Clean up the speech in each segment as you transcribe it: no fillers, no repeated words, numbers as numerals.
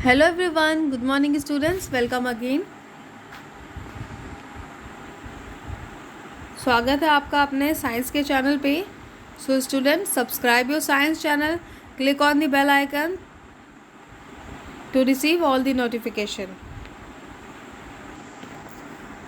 Hello everyone, good morning students, welcome again. स्वागत है आपका अपने साइंस के चैनल पे। So students, subscribe your science channel, click on the bell icon to receive all the notification.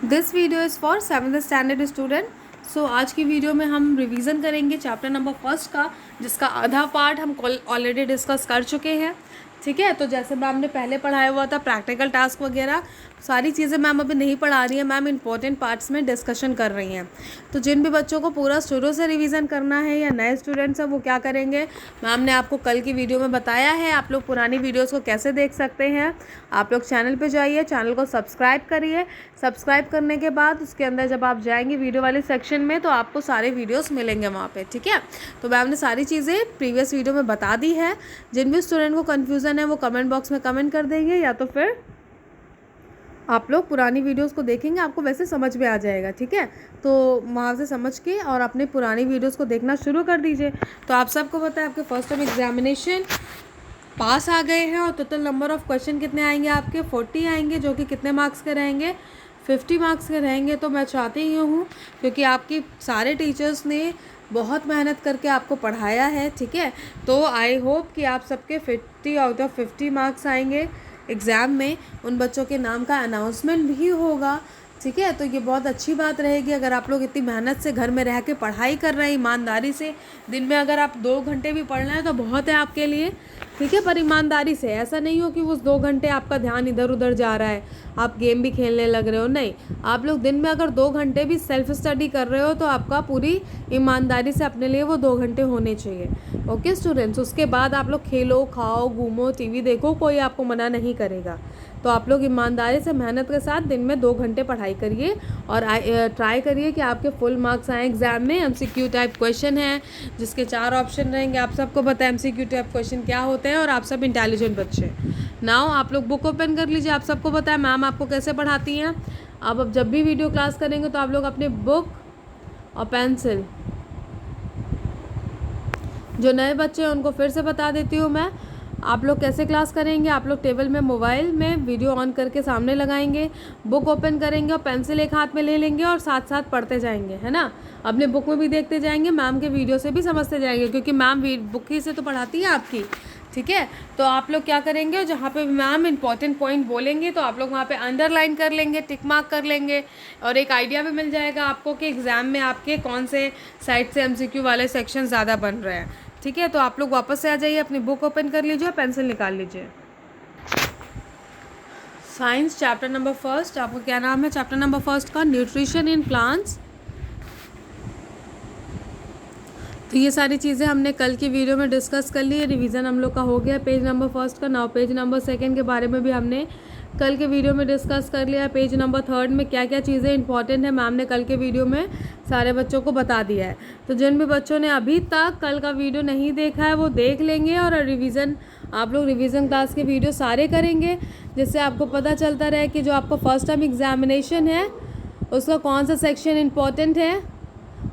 This video is for 7th standard student. So आज की video में हम रिवीजन करेंगे चैप्टर नंबर 1 का, जिसका आधा पार्ट हम ऑलरेडी डिस्कस कर चुके हैं। ठीक है, तो जैसे मैम ने पहले पढ़ाया हुआ था प्रैक्टिकल टास्क वगैरह सारी चीज़ें मैम अभी नहीं पढ़ा रही है। मैम इंपॉर्टेंट पार्ट्स में डिस्कशन कर रही हैं। तो जिन भी बच्चों को पूरा शुरू से रिवीजन करना है या नए स्टूडेंट्स हैं, वो क्या करेंगे, मैम ने आपको कल की वीडियो में बताया है आप लोग पुरानी वीडियोज़ को कैसे देख सकते हैं। आप लोग चैनल पर जाइए, चैनल को सब्सक्राइब करिए। सब्सक्राइब करने के बाद उसके अंदर जब आप जाएंगे वीडियो वाले सेक्शन में, तो आपको सारे वीडियोस मिलेंगे वहाँ पे। ठीक है, तो मैम ने सारी चीज़ें प्रीवियस वीडियो में बता दी है। जिन भी स्टूडेंट को कन्फ्यूज़न है वो कमेंट बॉक्स में कमेंट कर देंगे, या तो फिर आप लोग पुरानी वीडियोस को देखेंगे, आपको वैसे समझ में आ जाएगा। ठीक है, तो वहाँ से समझ के और अपने पुरानी वीडियोस को देखना शुरू कर दीजिए। तो आप सबको पता है आपके फर्स्ट टर्म एग्जामिनेशन पास आ गए हैं, और टोटल नंबर ऑफ़ क्वेश्चन कितने आएंगे आपके 40 आएंगे, जो कि कितने मार्क्स के रहेंगे 50 मार्क्स के रहेंगे। तो मैं चाहती ही हूँ, क्योंकि आपकी सारे टीचर्स ने बहुत मेहनत करके आपको पढ़ाया है। ठीक है, तो आई होप कि आप सबके 50 आउट ऑफ 50 मार्क्स आएंगे। एग्ज़ाम में उन बच्चों के नाम का अनाउंसमेंट भी होगा। ठीक है, तो ये बहुत अच्छी बात रहेगी अगर आप लोग इतनी मेहनत से घर में रह के पढ़ाई कर रहे हैं ईमानदारी से। दिन में अगर आप 2 घंटे भी पढ़ रहे हैं तो बहुत है आपके लिए। ठीक है, पर ईमानदारी से, ऐसा नहीं हो कि उस 2 घंटे आपका ध्यान इधर उधर जा रहा है, आप गेम भी खेलने लग रहे हो। नहीं, आप लोग दिन में अगर 2 घंटे भी सेल्फ स्टडी कर रहे हो तो आपका पूरी ईमानदारी से अपने लिए वो 2 घंटे होने चाहिए। ओके स्टूडेंट्स, उसके बाद आप लोग खेलो, खाओ, घूमो, टीवी देखो, कोई आपको मना नहीं करेगा। तो आप लोग ईमानदारी से मेहनत के साथ दिन में 2 घंटे पढ़ाई करिए, और ट्राई करिए कि आपके फुल मार्क्स आए एग्ज़ाम में। एमसीक्यू टाइप क्वेश्चन है जिसके 4 ऑप्शन रहेंगे। आप सबको पता है एमसीक्यू टाइप क्वेश्चन क्या होते हैं, और आप सब इंटेलिजेंट बच्चे। नाउ आप लोग बुक ओपन कर लीजिए। आप सबको पता है मैम आपको कैसे पढ़ाती हैं। अब जब भी वीडियो क्लास करेंगे तो आप लोग अपने बुक और पेंसिल, जो नए बच्चे हैं उनको फिर से बता देती हूँ मैं, आप लोग कैसे क्लास करेंगे। आप लोग टेबल में मोबाइल में वीडियो ऑन करके सामने लगाएंगे, बुक ओपन करेंगे और पेंसिल एक हाथ में ले लेंगे और साथ साथ पढ़ते जाएंगे, है ना। अपने बुक में भी देखते जाएंगे, मैम के वीडियो से भी समझते जाएंगे, क्योंकि मैम बुक ही से तो पढ़ाती है आपकी। ठीक है, तो आप लोग क्या करेंगे, जहाँ पे मैम इंपॉर्टेंट पॉइंट बोलेंगे तो आप लोग वहाँ पे अंडरलाइन कर लेंगे, टिक मार्क कर लेंगे, और एक आइडिया भी मिल जाएगा आपको कि एग्ज़ाम में आपके कौन से साइड से एमसीक्यू वाले सेक्शन ज़्यादा बन रहे हैं। ठीक है, तो आप लोग वापस से आ जाइए, अपनी बुक ओपन कर लीजिए और पेंसिल निकाल लीजिए। साइंस चैप्टर नंबर 1, आपका क्या नाम है चैप्टर नंबर 1 का, न्यूट्रिशन इन प्लांट्स। तो ये सारी चीज़ें हमने कल की वीडियो में डिस्कस कर ली है, रिवीजन हम लोग का हो गया पेज नंबर 1 का। नाउ पेज नंबर 2 के बारे में भी हमने कल के वीडियो में डिस्कस कर लिया है। पेज नंबर 3 में क्या क्या चीज़ें इंपॉर्टेंट है मैम ने कल के वीडियो में सारे बच्चों को बता दिया है। तो जिन भी बच्चों ने अभी तक कल का वीडियो नहीं देखा है वो देख लेंगे, और रिवीजन आप लोग रिवीजन क्लास के वीडियो सारे करेंगे, जिससे आपको पता चलता रहे कि जो आपका फर्स्ट टर्म एग्जामिनेशन है उसका कौन सा सेक्शन इम्पॉर्टेंट है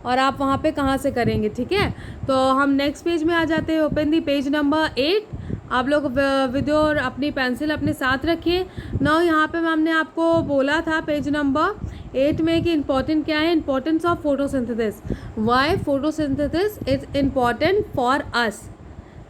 और आप वहाँ पे कहाँ से करेंगे। ठीक है, तो हम नेक्स्ट पेज में आ जाते हैं। ओपन दी पेज नंबर 8। आप लोग वीडियो और अपनी पेंसिल अपने साथ रखिए। नाउ यहाँ पे मैम ने आपको बोला था पेज नंबर 8 में कि इम्पॉर्टेंट क्या है, importance of photosynthesis. Why photosynthesis is important for us.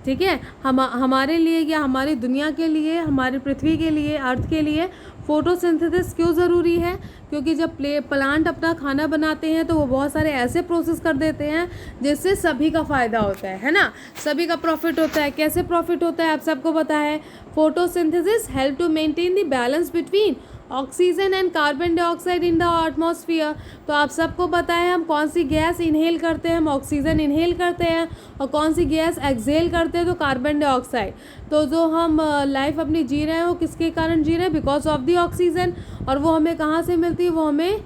ठीक है, हमारे लिए या हमारी दुनिया के लिए, हमारी पृथ्वी के लिए, अर्थ के लिए फोटोसिंथेसिस क्यों ज़रूरी है, क्योंकि जब प्लांट अपना खाना बनाते हैं तो वो बहुत सारे ऐसे प्रोसेस कर देते हैं जिससे सभी का फ़ायदा होता है ना, सभी का प्रॉफिट होता है। कैसे प्रॉफिट होता है आप सबको पता है। Photosynthesis help to maintain the balance between oxygen and carbon dioxide in the atmosphere. तो आप सबको पता है हम कौन सी गैस इनहेल करते हैं, हम ऑक्सीजन इनहेल करते हैं, और कौन सी गैस एक्सहेल करते हैं, तो कार्बन डाइऑक्साइड। तो जो हम लाइफ अपनी जी रहे हैं वो किसके कारण जी रहे हैं, बिकॉज ऑफ द ऑक्सीजन। और वो हमें कहाँ से मिलती है, वो हमें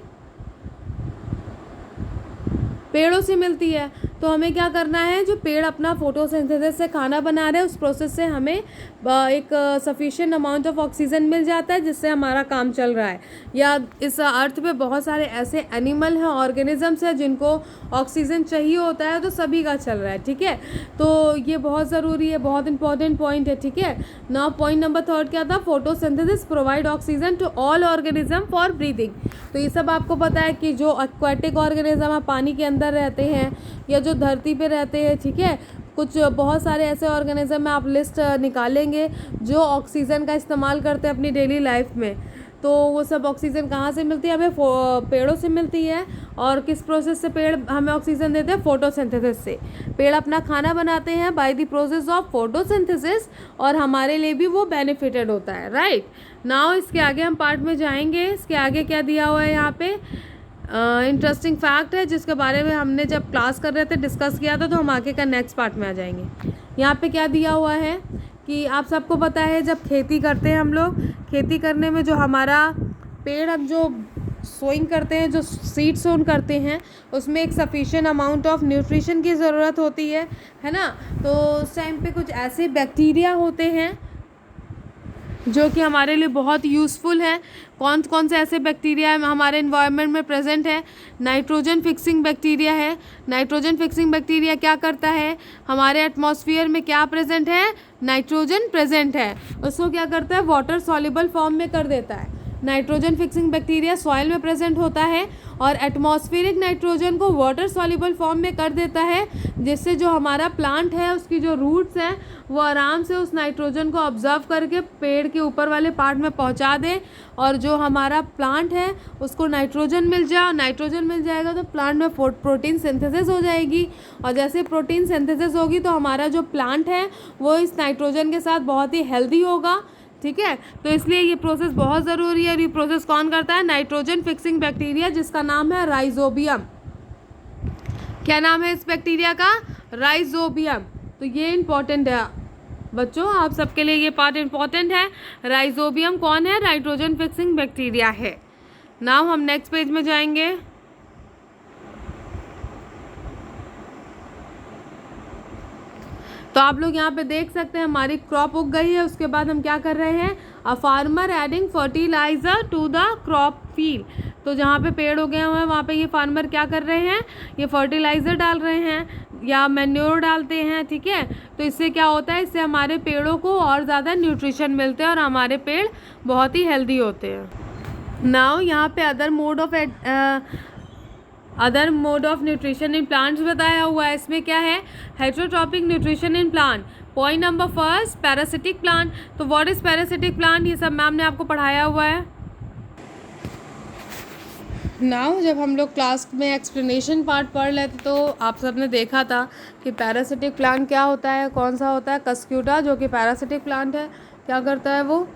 पेड़ों से मिलती है। तो हमें क्या करना है, जो पेड़ अपना फोटोसिंथेसिस से खाना बना रहे हैं उस प्रोसेस से हमें एक सफिशिएंट अमाउंट ऑफ ऑक्सीजन मिल जाता है, जिससे हमारा काम चल रहा है। या इस अर्थ पे बहुत सारे ऐसे एनिमल हैं, ऑर्गेनिजम्स हैं जिनको ऑक्सीजन चाहिए होता है, तो सभी का चल रहा है। ठीक है, तो ये बहुत ज़रूरी है, बहुत इंपॉर्टेंट पॉइंट है। ठीक है, नाउ पॉइंट नंबर 3 क्या था, photosynthesis provide oxygen to all organism for breathing. तो ये सब आपको पता है कि जो एक्वाटिक ऑर्गेनिज्म पानी के अंदर रहते हैं या जो धरती पे रहते हैं, ठीक है, कुछ बहुत सारे ऐसे ऑर्गेनिज्म में आप लिस्ट निकालेंगे जो ऑक्सीजन का इस्तेमाल करते हैं अपनी डेली लाइफ में। तो वो सब ऑक्सीजन कहाँ से मिलती है, हमें पेड़ों से मिलती है। और किस प्रोसेस से पेड़ हमें ऑक्सीजन देते हैं, फोटोसिंथेसिस से। पेड़ अपना खाना बनाते हैं by the process of photosynthesis, और हमारे लिए भी वो बेनिफिटेड होता है। राइट, नाउ इसके आगे हम पार्ट में जाएंगे। इसके आगे क्या दिया हुआ है यहाँ पे, इंटरेस्टिंग फैक्ट है जिसके बारे में हमने जब क्लास कर रहे थे डिस्कस किया था, तो हम आगे का नेक्स्ट पार्ट में आ जाएंगे। यहाँ पे क्या दिया हुआ है कि आप सबको पता है जब खेती करते हैं हम लोग, खेती करने में जो हमारा पेड़, हम जो सोइंग करते हैं, जो सीड सोन करते हैं, उसमें एक सफिशिएंट अमाउंट ऑफ न्यूट्रिशन की ज़रूरत होती है ना। तो उस टाइम पे कुछ ऐसे बैक्टीरिया होते हैं जो कि हमारे लिए बहुत यूज़फुल है। कौन कौन से ऐसे बैक्टीरिया हमारे इन्वायरमेंट में प्रेजेंट है, नाइट्रोजन फिक्सिंग बैक्टीरिया है। नाइट्रोजन फिक्सिंग बैक्टीरिया क्या करता है, हमारे एटमॉस्फेयर में क्या प्रेजेंट है, नाइट्रोजन प्रेजेंट है, उसको क्या करता है, वाटर सॉल्युबल फॉर्म में कर देता है। नाइट्रोजन फिक्सिंग बैक्टीरिया सॉइल में प्रेजेंट होता है और एटमॉस्फेरिक नाइट्रोजन को वाटर सॉल्युबल फॉर्म में कर देता है, जिससे जो हमारा प्लांट है उसकी जो रूट्स हैं वो आराम से उस नाइट्रोजन को ऑब्जर्व करके पेड़ के ऊपर वाले पार्ट में पहुंचा दें, और जो हमारा प्लांट है उसको नाइट्रोजन मिल जाए। नाइट्रोजन मिल जाएगा तो प्लांट में प्रोटीन सिंथेसिस हो जाएगी, और जैसे प्रोटीन सिंथेसिस होगी तो हमारा जो प्लांट है वो इस नाइट्रोजन के साथ बहुत ही हेल्दी होगा। ठीक है, तो इसलिए ये प्रोसेस बहुत ज़रूरी है। और ये प्रोसेस कौन करता है, नाइट्रोजन फिक्सिंग बैक्टीरिया, जिसका नाम है राइजोबियम। क्या नाम है इस बैक्टीरिया का, राइजोबियम। तो ये इम्पॉर्टेंट है बच्चों, आप सबके लिए ये पार्ट इम्पॉर्टेंट है। राइजोबियम कौन है, नाइट्रोजन फिक्सिंग बैक्टीरिया है। नाउ हम नेक्स्ट पेज में जाएंगे। तो आप लोग यहाँ पे देख सकते हैं हमारी क्रॉप उग गई है। उसके बाद हम क्या कर रहे हैं, a farmer adding fertiliser to the crop field. तो जहाँ पे पेड़ उगे हुए हैं वहाँ पे ये फार्मर क्या कर रहे हैं, ये फर्टिलाइज़र डाल रहे हैं या मैन्योर डालते हैं। ठीक है, तो इससे क्या होता है, इससे हमारे पेड़ों को और ज़्यादा न्यूट्रिशन मिलते हैं और हमारे पेड़ बहुत ही हेल्दी होते हैं। नाउ यहाँ पे other mode of nutrition in plants बताया हुआ है। इसमें क्या है, heterotrophic nutrition in plant. Point number first, parasitic plant. तो व्हाट इज पैरासिटिक प्लांट, ये सब मैम ने आपको पढ़ाया हुआ है। नाउ जब हम लोग क्लास में एक्सप्लेनेशन पार्ट पढ़ लेते तो आप सब ने देखा था कि पैरासिटिक प्लांट क्या होता है, कौन सा होता है, कस्क्यूटा, जो कि पैरासिटिक प्लांट है। क्या करता है वो,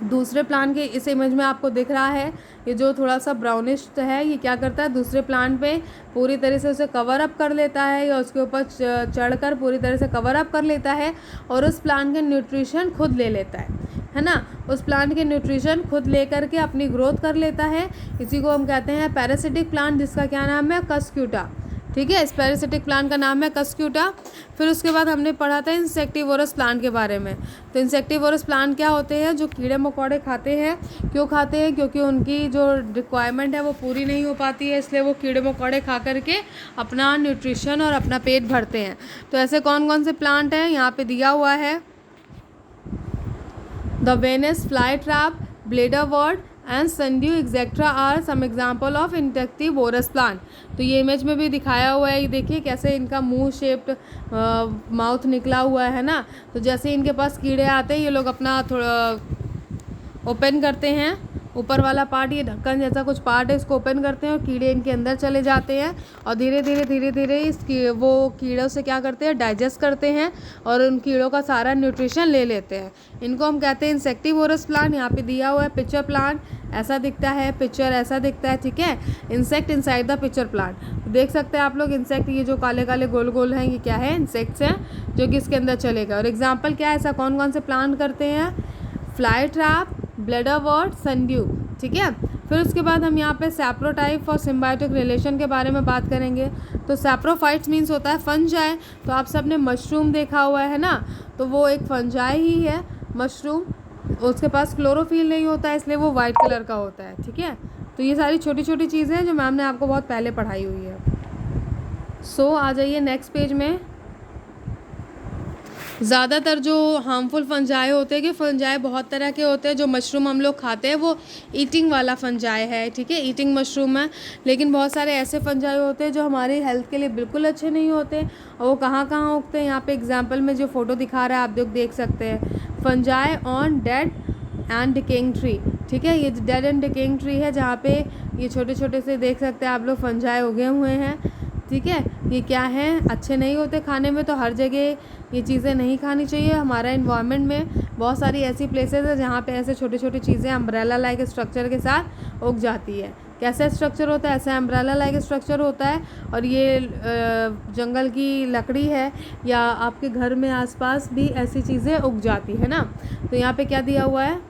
दूसरे प्लांट के, इस इमेज में आपको दिख रहा है ये जो थोड़ा सा ब्राउनिश है, ये क्या करता है, दूसरे प्लांट पे पूरी तरह से उसे कवर अप कर लेता है या उसके ऊपर चढ़कर पूरी तरह से कवर अप कर लेता है और उस प्लांट के न्यूट्रिशन खुद ले लेता है ना। उस प्लांट के न्यूट्रिशन खुद लेकर के अपनी ग्रोथ कर लेता है। इसी को हम कहते हैं पैरासिटिक प्लांट, जिसका क्या नाम है, कस्क्यूटा। ठीक है, इस पैरासिटिक प्लांट का नाम है कस्क्यूटा। फिर उसके बाद हमने पढ़ा था इंसेक्टिवोरस प्लांट के बारे में। तो इंसेक्टिवोरस प्लांट क्या होते हैं, जो कीड़े मकोड़े खाते हैं। क्यों खाते हैं, क्योंकि उनकी जो रिक्वायरमेंट है वो पूरी नहीं हो पाती है, इसलिए वो कीड़े मकोड़े खा करके अपना न्यूट्रिशन और अपना पेट भरते हैं। तो ऐसे कौन कौन से प्लांट हैं यहाँ पे दिया हुआ है, the Venus fly trap, bladderwort and sundew etcetera are some example of insectivorous plant. तो ये इमेज में भी दिखाया हुआ है, ये देखिए कैसे इनका मुंह शेप्ड माउथ निकला हुआ है ना। तो जैसे इनके पास कीड़े आते हैं ये लोग अपना थोड़ा ओपन करते हैं, ऊपर वाला पार्ट, ये ढक्कन जैसा कुछ पार्ट है, इसको ओपन करते हैं और कीड़े इनके अंदर चले जाते हैं और धीरे धीरे वो कीड़ों से क्या करते हैं, डाइजेस्ट करते हैं और उन कीड़ों का सारा न्यूट्रिशन ले लेते हैं। इनको हम कहते हैं इंसेक्टिवोरस प्लांट। यहाँ पे दिया हुआ है पिक्चर प्लांट, ऐसा दिखता है, पिक्चर ऐसा दिखता है। ठीक है, insect inside the pitcher plant. देख सकते हैं आप लोग इंसेक्ट, ये जो काले काले गोल गोल हैं ये क्या है, इंसेक्ट्स हैं जो कि इसके अंदर चलेगा। और एग्जाम्पल क्या है, ऐसा कौन कौन से प्लांट करते हैं, फ्लाई ट्रैप, ब्लेडरवर्ट, सनड्यू। ठीक है, फिर उसके बाद हम यहाँ पे सैप्रोटाइप और सिम्बायोटिक रिलेशन के बारे में बात करेंगे। तो सैप्रोफाइट्स मीन्स होता है फंजाई। तो आप सब ने मशरूम देखा हुआ है ना, तो वो एक फंजाई ही है मशरूम। उसके पास क्लोरोफिल नहीं होता है, इसलिए वो वाइट कलर का होता है। ठीक है, तो ये सारी छोटी छोटी चीज़ें हैं जो मैम ने आपको बहुत पहले पढ़ाई हुई है। सो आ जाइए नेक्स्ट पेज में। ज़्यादातर जो हार्मफुल फंजाई होते हैं कि फंजाई बहुत तरह के होते हैं। जो मशरूम हम लोग खाते हैं वो ईटिंग वाला फंजाई है, ठीक है, ईटिंग मशरूम है। लेकिन बहुत सारे ऐसे फंजाई होते हैं जो हमारी हेल्थ के लिए बिल्कुल अच्छे नहीं होते। और वो कहाँ कहाँ उगते हैं, यहाँ पे एग्जांपल में जो फ़ोटो दिखा रहा है आप लोग देख सकते हैं, fungi on dead and decaying tree. ठीक है, ये डेड एंड डिकेइंग ट्री है जहाँ पे ये छोटे छोटे से देख सकते हैं आप लोग फंजाई उगे हुए हैं। ठीक है, ये क्या है, अच्छे नहीं होते खाने में, तो हर जगह ये चीज़ें नहीं खानी चाहिए। हमारा इन्वायरमेंट में बहुत सारी ऐसी प्लेसेस है जहाँ पे ऐसे छोटी छोटी चीज़ें अम्ब्रेला लाइक स्ट्रक्चर के साथ उग जाती है। कैसा स्ट्रक्चर होता है, ऐसा अम्ब्रेला लाइक स्ट्रक्चर होता है। और ये जंगल की लकड़ी है या आपके घर में आसपास भी ऐसी चीज़ें उग जाती है ना। तो यहाँ पे क्या दिया हुआ है,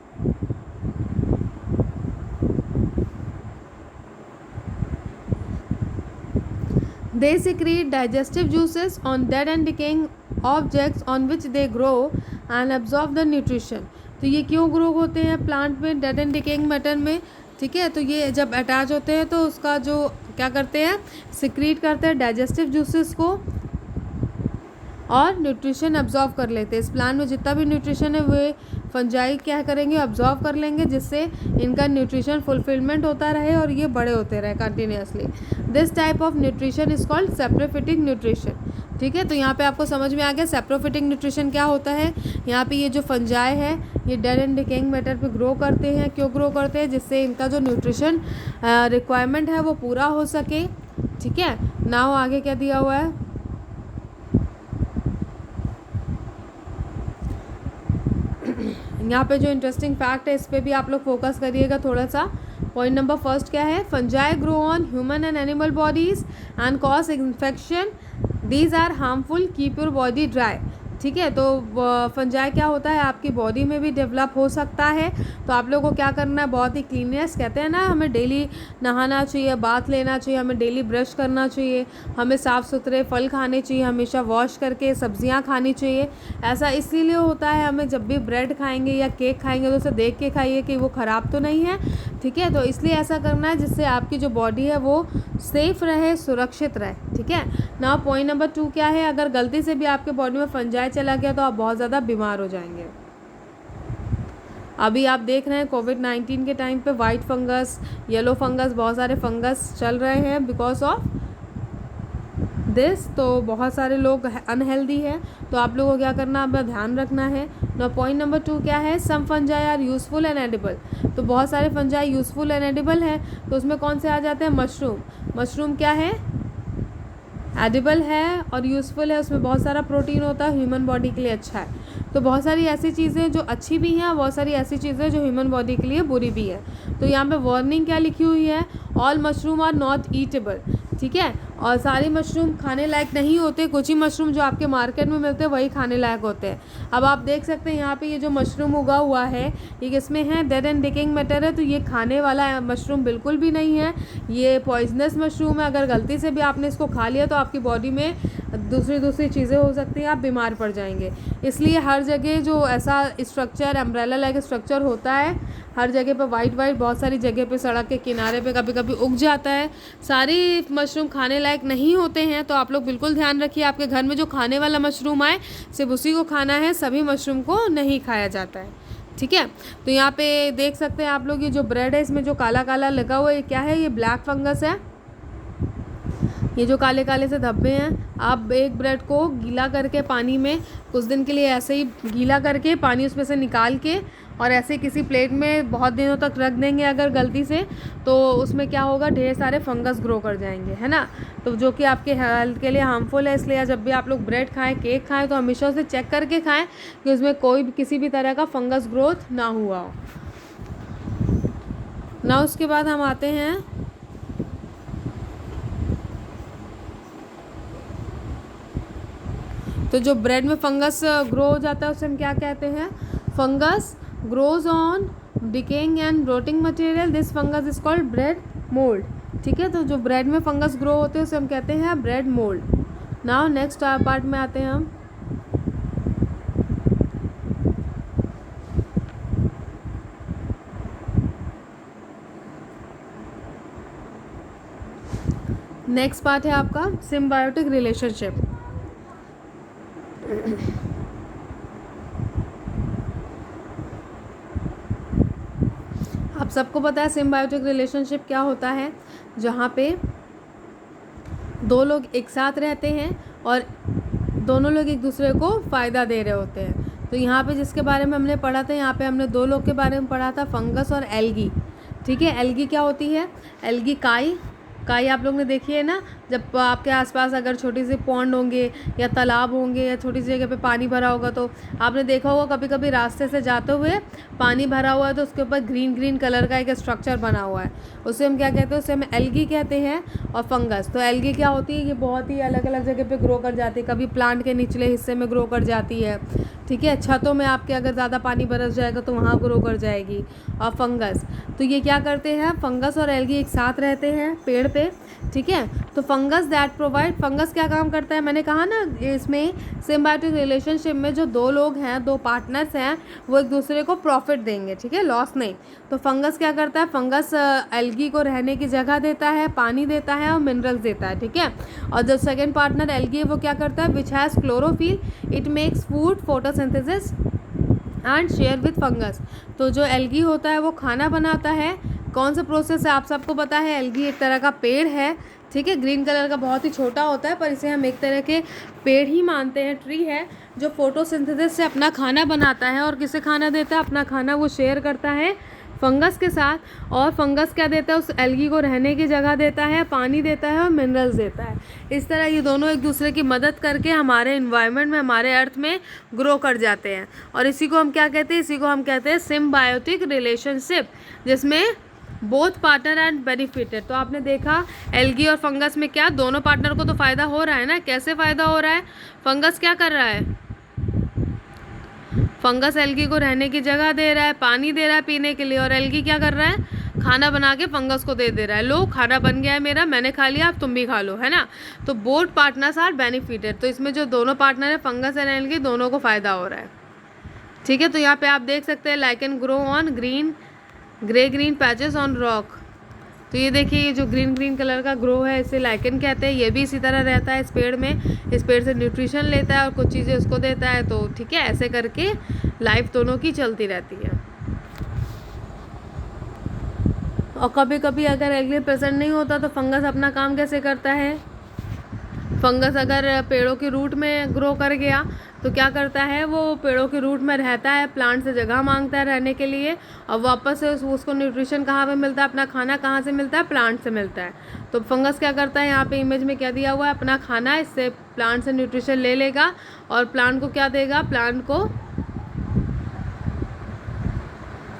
they secrete digestive juices on dead and decaying objects on which they grow and absorb the nutrition। तो ये क्यों ग्रो होते हैं प्लांट में, डेड एंड डिकेइंग मैटर में। ठीक है, तो ये जब अटैच होते हैं तो उसका जो क्या करते हैं, सिक्रीट करते हैं डाइजेस्टिव जूसेस को और न्यूट्रिशन अब्जॉर्व कर लेते हैं। इस प्लांट में जितना भी न्यूट्रिशन है वे फंजाई क्या करेंगे, अब्जॉर्व कर लेंगे, जिससे इनका न्यूट्रिशन फुलफिलमेंट होता रहे और ये बड़े होते रहे continuously. This type of nutrition is called saprophytic nutrition. ठीक है, तो यहाँ पे आपको समझ में आ गया सैप्रोफिटिक न्यूट्रिशन क्या होता है। यहाँ पे ये जो फंजाई है ये डेड एंड डिकेइंग मैटर पे ग्रो करते हैं। क्यों ग्रो करते हैं, जिससे इनका जो न्यूट्रिशन रिक्वायरमेंट है वो पूरा हो सके। ठीक है, नाउ आगे क्या दिया हुआ है, यहाँ पे जो इंटरेस्टिंग फैक्ट है इस पर भी आप लोग फोकस करिएगा थोड़ा सा। पॉइंट नंबर फर्स्ट क्या है, fungi grow on human and animal bodies and cause infection, these are harmful, keep your body dry. ठीक है, तो फंजाई क्या होता है आपकी बॉडी में भी डेवलप हो सकता है। तो आप लोगों को क्या करना है, बहुत ही क्लीननेस कहते हैं ना, हमें डेली नहाना चाहिए, बाथ लेना चाहिए, हमें डेली ब्रश करना चाहिए, हमें साफ़ सुथरे फल खाने चाहिए, हमेशा वॉश करके सब्जियां खानी चाहिए। ऐसा इसलिए होता है, हमें जब भी ब्रेड खाएंगे या केक खाएंगे तो उसे देख के खाइए कि वो ख़राब तो नहीं है। ठीक है, तो इसलिए ऐसा करना है जिससे आपकी जो बॉडी है वो सेफ़ रहे, सुरक्षित रहे। ठीक है, ना पॉइंट नंबर 2 क्या है, अगर गलती से भी आपके बॉडी में फंजाई चला गया तो आप बहुत ज़्यादा बीमार हो जाएंगे। अभी आप देख रहे हैं कोविड-19 के टाइम पे वाइट फंगस, येलो फंगस, बहुत सारे फंगस चल रहे हैं बिकॉज ऑफ दिस। तो बहुत सारे लोग अनहेल्दी है, तो आप लोगों को क्या करना, अपना ध्यान रखना है। ना पॉइंट नंबर 2 क्या है, some fungi are useful and edible. तो बहुत सारे फंजाई यूज़फुल एंड एडिबल है, तो उसमें कौन से आ जाते हैं, मशरूम। मशरूम क्या है, एडिबल है और यूज़फुल है, उसमें बहुत सारा प्रोटीन होता है, ह्यूमन बॉडी के लिए अच्छा है। तो बहुत सारी ऐसी चीज़ें जो अच्छी भी हैं, बहुत सारी ऐसी चीज़ें जो ह्यूमन बॉडी के लिए बुरी भी है। तो यहाँ पे वार्निंग क्या लिखी हुई है, all mushroom are not edible. ठीक है, और सारी मशरूम खाने लायक नहीं होते, कुछ ही मशरूम जो आपके मार्केट में मिलते हैं वही खाने लायक होते हैं। अब आप देख सकते हैं यहाँ पे ये जो मशरूम उगा हुआ है ये किसमें है, डेड एंड डिकेइंग मैटर है। तो ये खाने वाला मशरूम बिल्कुल भी नहीं है, ये पॉइजनस मशरूम है। अगर गलती से भी आपने इसको खा लिया तो आपकी बॉडी में दूसरी चीज़ें हो सकती हैं, आप बीमार पड़ जाएंगे। इसलिए हर जगह जो ऐसा स्ट्रक्चर अम्ब्रेला लाइक स्ट्रक्चर होता है, हर जगह पे वाइट बहुत सारी जगह पे सड़क के किनारे पे कभी कभी उग जाता है। सारी मशरूम खाने लायक नहीं होते हैं, तो आप लोग बिल्कुल ध्यान रखिए, आपके घर में जो खाने वाला मशरूम आए सिर्फ उसी को खाना है, सभी मशरूम को नहीं खाया जाता है। ठीक है, तो यहाँ पे देख सकते हैं आप लोग ये जो ब्रेड है इसमें जो काला काला लगा हुआ है क्या है, ये ब्लैक फंगस है। ये जो काले काले से धब्बे हैं, आप एक ब्रेड को गीला करके पानी में कुछ दिन के लिए ऐसे ही गीला करके पानी उसमें से निकाल के और ऐसे किसी प्लेट में बहुत दिनों तक रख देंगे अगर गलती से, तो उसमें क्या होगा, ढेर सारे फंगस ग्रो कर जाएंगे, है ना। तो जो कि आपके हेल्थ के लिए हार्मफुल है। इसलिए जब भी आप लोग ब्रेड खाएं, केक खाएं, तो हमेशा उसे चेक करके खाएं कि उसमें कोई किसी भी तरह का फंगस ग्रोथ ना हुआ हो ना। उसके बाद हम आते हैं तो जो ब्रेड में फंगस ग्रो हो जाता है उसे हम क्या कहते हैं, fungus grows on decaying and rotting material, this fungus is called bread mould. ठीक है, तो जो ब्रेड में फंगस ग्रो होते हैं उसे हम कहते हैं bread mould. Now next part में आते हैं हम। नेक्स्ट पार्ट है आपका सिम्बायोटिक रिलेशनशिप। आप सबको पता है सिम्बायोटिक रिलेशनशिप क्या होता है, जहाँ पे दो लोग एक साथ रहते हैं और दोनों लोग एक दूसरे को फ़ायदा दे रहे होते हैं। तो यहाँ पे जिसके बारे में हमने पढ़ा था, यहाँ पे हमने दो लोग के बारे में पढ़ा था, फंगस और एल्गी। ठीक है, एल्गी क्या होती है? एल्गी काई आप लोग ने देखी है ना, जब आपके आसपास अगर छोटी सी पॉन्ड होंगे या तालाब होंगे या छोटी सी जगह पे पानी भरा होगा, तो आपने देखा होगा कभी कभी रास्ते से जाते हुए पानी भरा हुआ है तो उसके ऊपर ग्रीन ग्रीन कलर का एक स्ट्रक्चर बना हुआ है, उसे हम क्या कहते हैं? उसे हम एल्गी कहते हैं। और फंगस, तो एल्गी क्या होती है? ये बहुत ही अलग अलग जगह पे ग्रो कर जाती है, कभी प्लांट के निचले हिस्से में ग्रो कर जाती है। ठीक है, छतों में आपके अगर ज़्यादा पानी बरस जाएगा तो वहाँ ग्रो कर जाएगी। और फंगस, तो ये क्या करते हैं? फंगस और एल्गी एक साथ रहते हैं पेड़ पे। ठीक है, तो फंगस फंगस क्या काम करता है? मैंने कहा ना, इसमें सिम्बायोटिक रिलेशनशिप में जो दो लोग हैं, दो पार्टनर्स हैं, वो एक दूसरे को प्रॉफिट देंगे। ठीक है, लॉस नहीं। तो फंगस क्या करता है? फंगस एल्गी को रहने की जगह देता है, पानी देता है और मिनरल्स देता है। ठीक है, और जो सेकेंड पार्टनर एल्गी है वो क्या करता है? Which has chlorophyll, it makes food, photosynthesis and share with fungus. तो जो एल्गी होता है वो खाना बनाता है। कौन सा प्रोसेस है? आप सबको पता है, एल्गी एक तरह का पेड़ है। ठीक है, ग्रीन कलर का, बहुत ही छोटा होता है, पर इसे हम एक तरह के पेड़ ही मानते हैं, ट्री है, जो फोटोसिंथेसिस से अपना खाना बनाता है। और किसे खाना देता है? अपना खाना वो शेयर करता है फंगस के साथ। और फंगस क्या देता है? उस एल्गी को रहने की जगह देता है, पानी देता है और मिनरल्स देता है। इस तरह ये दोनों एक दूसरे की मदद करके हमारे इन्वायरमेंट में, हमारे अर्थ में ग्रो कर जाते हैं। और इसी को हम क्या कहते हैं? इसी को हम कहते हैं सिम्बायोटिक रिलेशनशिप, जिसमें बोथ पार्टनर एंड बेनिफिटेड। तो आपने देखा एल्गी और फंगस में क्या, दोनों पार्टनर को तो फ़ायदा हो रहा है ना। कैसे फ़ायदा हो रहा है? फंगस क्या कर रहा है? फंगस एल्गी को रहने की जगह दे रहा है, पानी दे रहा है पीने के लिए, और एल्गी क्या कर रहा है? खाना बना के फंगस को दे रहा है। लो, खाना बन गया है मेरा, मैंने खा लिया, अब तुम भी खा लो, है ना। तो बोथ पार्टनर्स आर बेनिफिटेड। तो इसमें जो दोनों पार्टनर है, फंगस एंड एल्गी, दोनों को फ़ायदा हो रहा है। ठीक है, तो यहाँ पे आप देख सकते हैं lichen grow on grey green patches on rock. तो ये देखिए, ये जो ग्रीन ग्रीन कलर का ग्रो है, इसे लाइकेन कहते हैं। ये भी इसी तरह रहता है इस पेड़ में, इस पेड़ से न्यूट्रिशन लेता है और कुछ चीज़ें उसको देता है। तो ठीक है, ऐसे करके लाइफ दोनों की चलती रहती है। और कभी कभी अगर एल्गी प्रेजेंट नहीं होता तो फंगस अपना काम कैसे करता है? फंगस अगर पेड़ों के रूट में ग्रो कर गया तो क्या करता है? वो पेड़ों के रूट में रहता है, प्लांट से जगह मांगता है रहने के लिए, और वापस से उसको न्यूट्रिशन कहाँ पे मिलता है? अपना खाना कहाँ से मिलता है? प्लांट से मिलता है। तो फंगस क्या करता है? यहाँ पे इमेज में क्या दिया हुआ है? अपना खाना इससे प्लांट से न्यूट्रिशन ले लेगा और प्लांट को क्या देगा? प्लांट को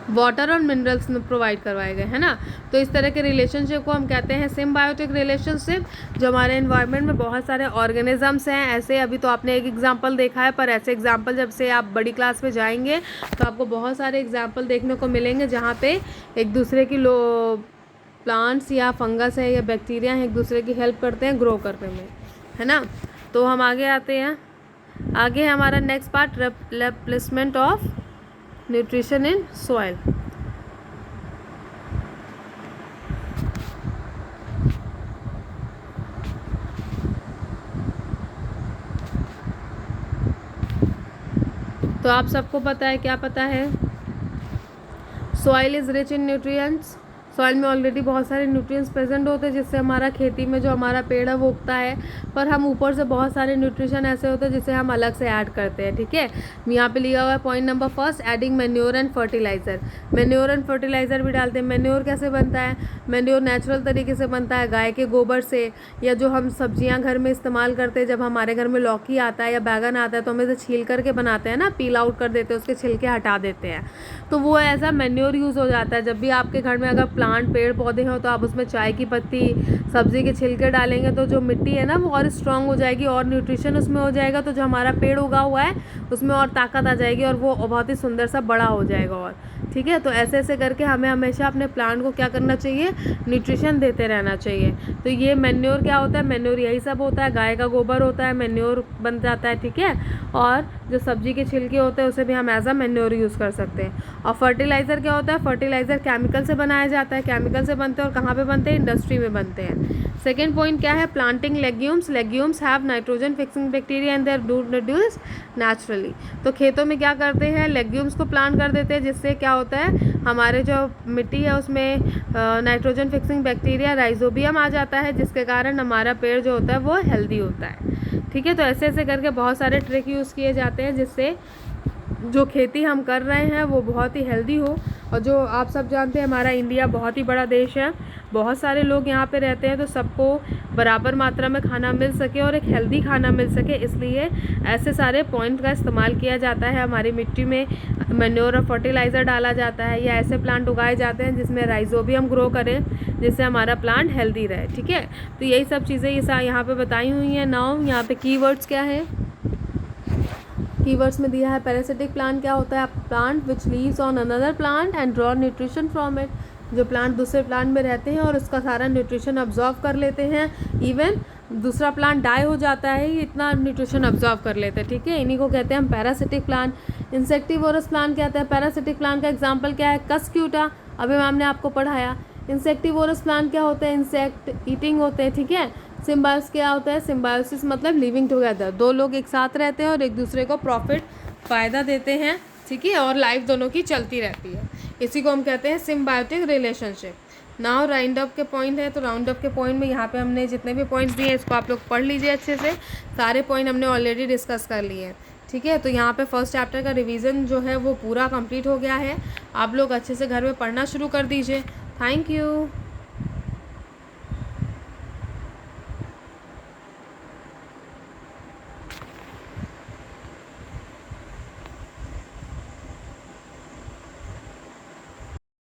वाटर और मिनरल्स प्रोवाइड करवाए गए, है ना। तो इस तरह के रिलेशनशिप को हम कहते हैं सिम्बायोटिक रिलेशनशिप। जो हमारे एनवायरनमेंट में बहुत सारे ऑर्गेनिजम्स हैं, ऐसे अभी तो आपने एक एग्जांपल देखा है, पर ऐसे एग्जांपल जब से आप बड़ी क्लास में जाएंगे तो आपको बहुत सारे एग्जांपल देखने को मिलेंगे, जहाँ पे एक दूसरे की प्लांट्स या फंगस है या बैक्टीरिया है, एक दूसरे की हेल्प करते हैं ग्रो करने में, है ना। तो हम आगे आते हैं। आगे हमारा next part, replacement of nutrition in soil. तो आप सबको पता है, क्या पता है? Soil is rich in nutrients. Soil में ऑलरेडी बहुत सारे न्यूट्रिएंट्स प्रेजेंट होते हैं, जिससे हमारा खेती में जो हमारा पेड़ है वो उगता है। पर हम ऊपर से बहुत सारे न्यूट्रिशन ऐसे होते हैं जिसे हम अलग से ऐड करते हैं। ठीक है, यहाँ पे लिया हुआ है point number first, adding manure and fertiliser. Manure and fertiliser भी डालते हैं। मैन्योर कैसे बनता है? मैन्योर नेचुरल तरीके से बनता है, गाय के गोबर से, या जो हम सब्जियाँ घर में इस्तेमाल करते हैं। जब हमारे घर में लौकी आता है या बैगन आता है तो हम इसे छील करके बनाते हैं ना, पील आउट कर देते हैं, उसके छिलके हटा देते हैं, तो वो ऐसा मैन्योर यूज़ हो जाता है। जब भी आपके घर में अगर प्लांट पेड़ पौधे हों तो आप उसमें चाय की पत्ती, सब्ज़ी के छिलके डालेंगे तो जो मिट्टी है ना वो और स्ट्रॉन्ग हो जाएगी और न्यूट्रिशन उसमें हो जाएगा, तो जो हमारा पेड़ उगा हुआ है उसमें और ताकत आ जाएगी और वो बहुत ही सुंदर सा बड़ा हो जाएगा। और ठीक है, तो ऐसे ऐसे करके हमें हमेशा अपने प्लांट को क्या करना चाहिए, न्यूट्रिशन देते रहना चाहिए। तो ये मैन्योर क्या होता है, मैन्योर यही सब होता है, गाय का गोबर होता है, मैन्योर बन जाता है। ठीक है, और जो सब्जी के छिलके होते हैं उसे भी हम एज अ मैन्योर यूज़ कर सकते हैं। और फर्टिलाइज़र क्या होता है, फर्टिलाइज़र केमिकल से बनाया जाता है, केमिकल से बनते हैं और कहाँ पे बनते हैं, इंडस्ट्री में बनते हैं। सेकेंड पॉइंट क्या है, planting legumes, legumes have nitrogen fixing bacteria and there do reduce naturally. तो खेतों में क्या करते हैं, लेग्यूम्स को प्लांट कर देते हैं, जिससे क्या होता है, हमारे जो मिट्टी है उसमें नाइट्रोजन फिक्सिंग बैक्टीरिया राइजोबियम आ जाता है, जिसके कारण हमारा पेड़ जो होता है वो हेल्दी होता है। ठीक है, तो ऐसे ऐसे करके बहुत सारे ट्रिक यूज़ किए जाते हैं जिससे जो खेती हम कर रहे हैं वो बहुत ही हेल्दी हो। और जो आप सब जानते हैं हमारा इंडिया बहुत ही बड़ा देश है, बहुत सारे लोग यहाँ पे रहते हैं, तो सबको बराबर मात्रा में खाना मिल सके और एक हेल्दी खाना मिल सके, इसलिए ऐसे सारे पॉइंट का इस्तेमाल किया जाता है। हमारी मिट्टी में मैन्योर और फर्टिलाइज़र डाला जाता है, या ऐसे प्लांट उगाए जाते हैं जिसमें राइजोबियम ग्रो करें, जिससे हमारा प्लांट हेल्दी रहे। ठीक है, तो यही सब चीज़ें यहाँ पे बताई हुई हैं। नाउ यहाँ पे कीवर्ड्स क्या है, कीवर्ड्स में दिया है पैरासिटिक प्लांट क्या होता है, plant which leaves on another plant and draw nutrition from it, जो प्लांट दूसरे प्लांट में रहते हैं और उसका सारा न्यूट्रिशन अब्जॉर्व कर लेते हैं। इवन दूसरा प्लांट डाई हो जाता है, ये इतना न्यूट्रिशन अब्जॉर्व कर लेते हैं। ठीक है, इन्हीं को कहते हैं हम पैरासिटिक प्लांट। इंसेक्टिवोरस प्लांट कहते हैं, पैरासिटिक प्लांट का एग्जाम्पल क्या है, कस्क्यूटा, अभी मैम ने आपको पढ़ाया। इंसेक्टिवोरस प्लांट क्या होते हैं, इंसेक्ट ईटिंग होते हैं। ठीक है, सिम्बायोसिस क्या होता है, सिम्बायोसिस मतलब लिविंग टुगेदर, दो लोग एक साथ रहते हैं और एक दूसरे को प्रॉफिट फ़ायदा देते हैं। ठीक है, और लाइफ दोनों की चलती रहती है, इसी को हम कहते हैं symbiotic relationship. Now round up के पॉइंट है, तो राउंड अप के पॉइंट में यहाँ पे हमने जितने भी पॉइंट्स दिए इसको आप लोग पढ़ लीजिए अच्छे से, सारे पॉइंट हमने ऑलरेडी डिस्कस कर लिए हैं। ठीक है, तो यहाँ पे फर्स्ट चैप्टर का रिवीजन जो है वो पूरा कंप्लीट हो गया है, आप लोग अच्छे से घर में पढ़ना शुरू कर दीजिए। Thank you.